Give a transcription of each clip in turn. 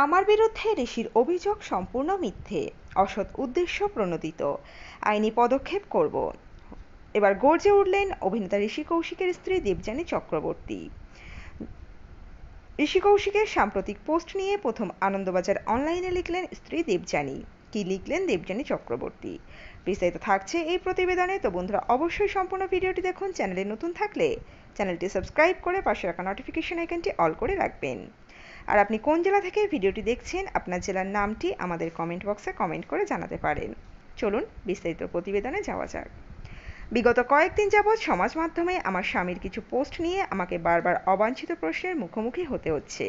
আমার বিরুদ্ধে ঋষির অভিযোগ সম্পূর্ণ মিথ্যে, অসৎ উদ্দেশ্য প্রণোদিত, আইনি পদক্ষেপ করব। এবার গর্জে উঠলেন অভিনেতা ঋষি কৌশিকের স্ত্রী দেবযানী চক্রবর্তী। ঋষি কৌশিকের সাম্প্রতিক পোস্ট নিয়ে প্রথম আনন্দবাজার অনলাইনে লিখলেন স্ত্রী দেবযানী। কি লিখলেন দেবযানী চক্রবর্তী, বিস্তারিত থাকছে এই প্রতিবেদনে। তো বন্ধুরা, অবশ্যই সম্পূর্ণ ভিডিওটি দেখুন। চ্যানেলে নতুন থাকলে চ্যানেলটি সাবস্ক্রাইব করে পাশে রাখা নোটিফিকেশন আইকনটি অল করে রাখবেন। আর আপনি কোন জেলা থেকে ভিডিওটি দেখছেন, আপনার জেলার নামটি আমাদের কমেন্ট বক্সে কমেন্ট করে জানাতে পারেন। চলুন বিস্তারিত প্রতিবেদনে যাওয়া যাক। বিগত কয়েকদিন যাবৎ সমাজ মাধ্যমে আমার স্বামীর কিছু পোস্ট নিয়ে আমাকে বারবার অবাঞ্ছিত প্রশ্নের মুখোমুখি হতে হচ্ছে।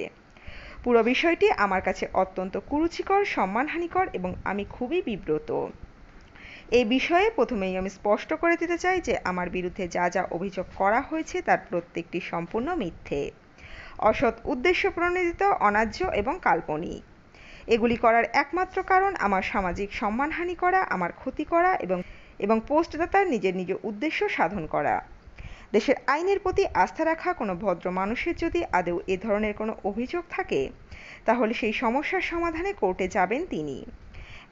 পুরো বিষয়টি আমার কাছে অত্যন্ত কুরুচিকর, সম্মানহানিকর এবং আমি খুবই বিব্রত। এই বিষয়ে প্রথমেই আমি স্পষ্ট করে দিতে চাই যে আমার বিরুদ্ধে যা যা অভিযোগ করা হয়েছে তার প্রত্যেকটি সম্পূর্ণ মিথ্যে, অসৎ উদ্দেশ্য প্রণোদিত, অন্যায্য এবং কাল্পনিক। এগুলি করার একমাত্র কারণ আমার সামাজিক সম্মানহানি করা, আমার ক্ষতি করা এবং পোস্টদাতার নিজ উদ্দেশ্য সাধন করা। দেশের আইনের প্রতি আস্থা রাখা কোনো ভদ্র মানুষের যদি আদৌ এ ধরনের কোনো অভিযোগ থাকে, তাহলে সেই সমস্যার সমাধানে কোর্টে যাবেন তিনি।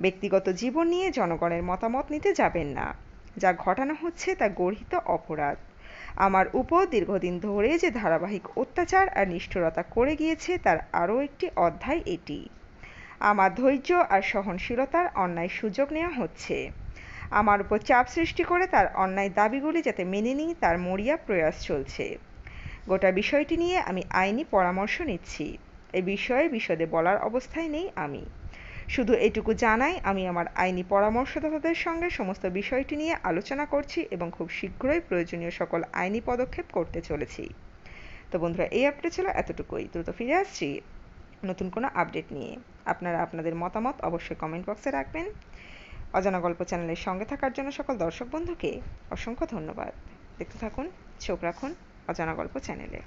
ব্যক্তিগত জীবন নিয়ে জনগণের মতামত নিতে যাবেন না। যা ঘটানো হচ্ছে তা গর্হিত অপরাধ। আমার উপর দীর্ঘদিন ধরে যে ধারাবাহিক অত্যাচার আর নিষ্ঠুরতা করে গিয়েছে তার আরও একটি অধ্যায় এটি। আমার ধৈর্য আর সহনশীলতার অন্যায় সুযোগ নেওয়া হচ্ছে। আমার উপর চাপ সৃষ্টি করে তার অন্যায় দাবিগুলি যাতে মেনে নিই তার মরিয়া প্রয়াস চলছে। গোটা বিষয়টি নিয়ে আমি আইনি পরামর্শ নিচ্ছি। এ বিষয়ে বিশদে বলার অবস্থায় নেই আমি। শুধু এটুকু জানাই, আমি আমার আইনি পরামর্শদাতাদের সঙ্গে সমস্ত বিষয়টি নিয়ে আলোচনা করছি এবং খুব শীঘ্রই প্রয়োজনীয় সকল আইনি পদক্ষেপ করতে চলেছি। তো বন্ধুরা, এই আপডেট ছিল এতটুকুই। দ্রুত ফিরে আসছি নতুন কোনো আপডেট নিয়ে। আপনারা আপনাদের মতামত অবশ্যই কমেন্ট বক্সে রাখবেন। অজানা গল্প চ্যানেলের সঙ্গে থাকার জন্য সকল দর্শক বন্ধুকে অসংখ্য ধন্যবাদ। দেখতে থাকুন, চোখ রাখুন অজানা গল্প চ্যানেলে।